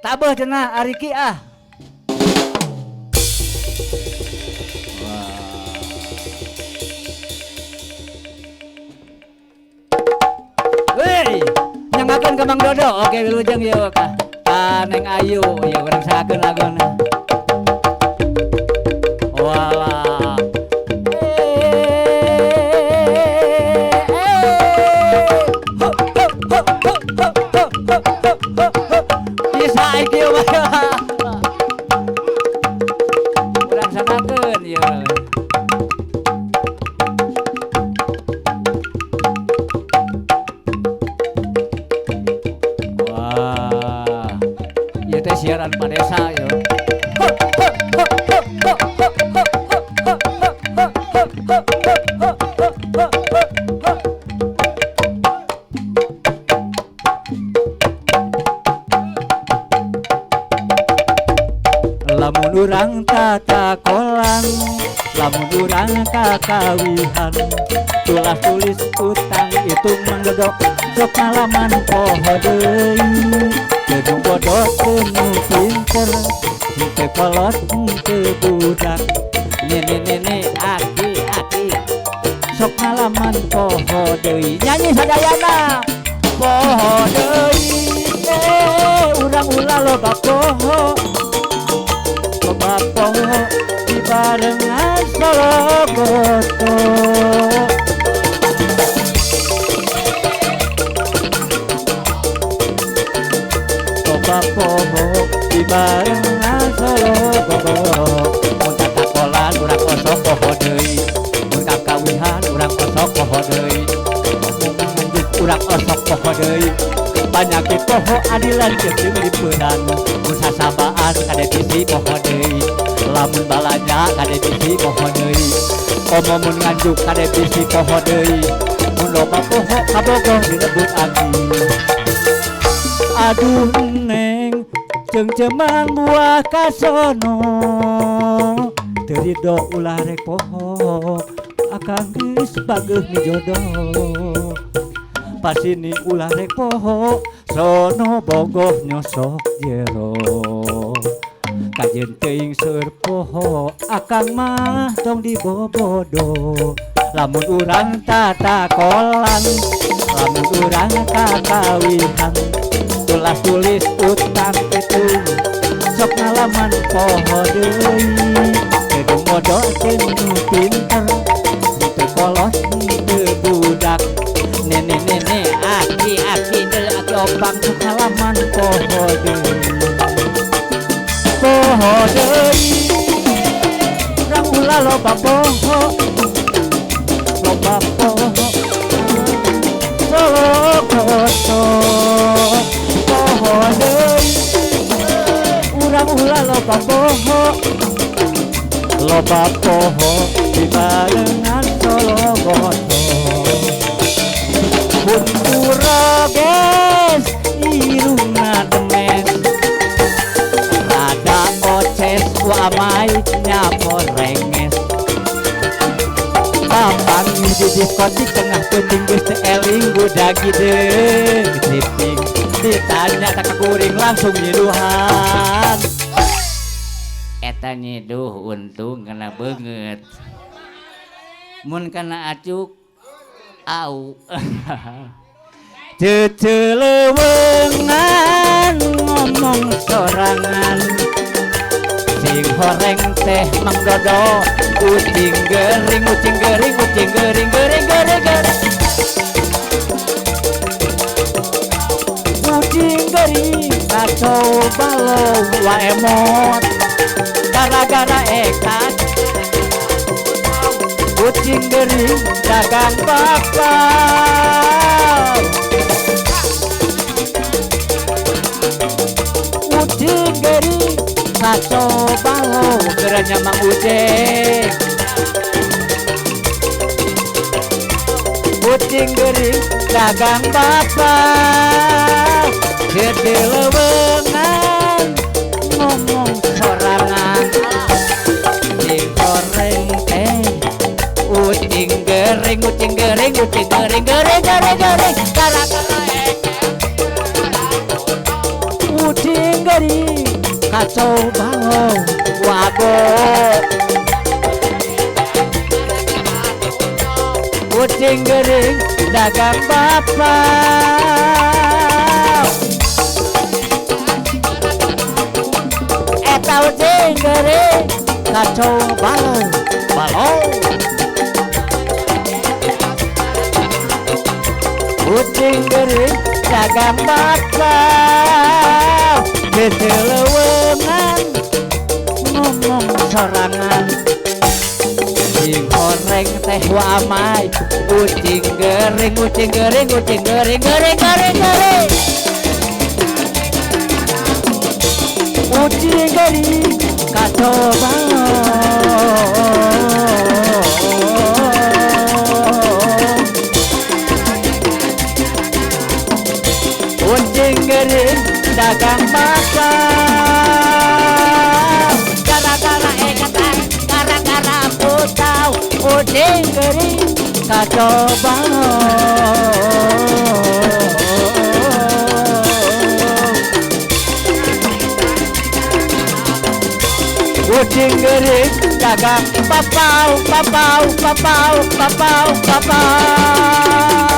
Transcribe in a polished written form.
tabeuh cenah ari ki ah. Weh, nyangakeun ka Mang Dodo. Oke wilujeng yeuh ka Neng Ayu, ya urang sahakeun laguna. Walah. Bisa iki mah. Urang sanakeun yeuh. Wah. Ieu teh siaran padesa yo. Lamun urang tata kolang, lamun urang kakawihan, tulah tulis utang itu mendodok sok ngalaman poho deui. Gedung bodoh penuh pinter, henteu kolot henteu budak. Nene aki sok ngalaman poho deui. Nyanyi sadayana poho deui. Urang ulah loba poho, loba poho dibarengan sologoto. Loba poho dibarengan sologoto. Mun tatakolan urang osok poho deui, mun kakawihan urang osok poho deui, mun nganjuk urang osok poho deui. Banyakit poho adilan jeung dipeundan, mun sasabaan kade bisi poho deui, lamun balanya kade bisi poho deui, komo mun nganjuk kade bisi poho deui, mun loba poho kabogoh direbut agi. Aduh neng jeung cemang buah kasono, teu ridho ulah rek poho, akang geus bageuh mijodoh. Pasini ulah rek poho, sono bogoh nyosok jero. Kajen teuing seur poho, akang mah tong dibobodo. Lamun urang tata kolan, lamun urang kakawihan, tulah tulis utang petung sok ngalaman poho deui. Gedung bodoh jeung pinter, henteu kolot henteu budak. Nene aki delok aki opang sok ngalaman poho deui. Poho deui. Urang ulah loba poho, loba poho sologoto. Poho deui. Urang ulah loba poho, loba poho dibarengan sologoto. Bunturoges irungna demes, rada oces wamai nyapor renges. Papan di diskotik tengah penting geus teu eling budak gideung siping. Ditanya tak kuring langsung nyiduhan. Eta nyiduh untung kena beungeut. Mun kana acuk au. Ceceleuweungan ngomong sorangan, sing horeng teh Mang Dodo, ucing gering ucing gering ucing gering gering gering gering. Ucing gering kacau balau wa emot, gara-gara ekat. Kucing gering dagang bakal, kucing gering kacau balau geranya Mang Uceng. Kucing gering dagang bakal, ceceleuweungan ngomong sorangan, sing goreng teh ucing gering ucing gering ucing gering gering gering gering, gara-gara ucing gering kacau balau wago kucing gering dagang bapak eta kucing gering kacau balau balau kucing gering dagang bakal ketelewengan ngomong sorangan digoreng teh wamai kucing gering kucing gering kucing gering gering gering gering kucing gering kacau kucing gering dagang bakal gara-gara ekatan gara-gara putau kucing gering kacau kucing gering dagang papau papau papau papau papau papau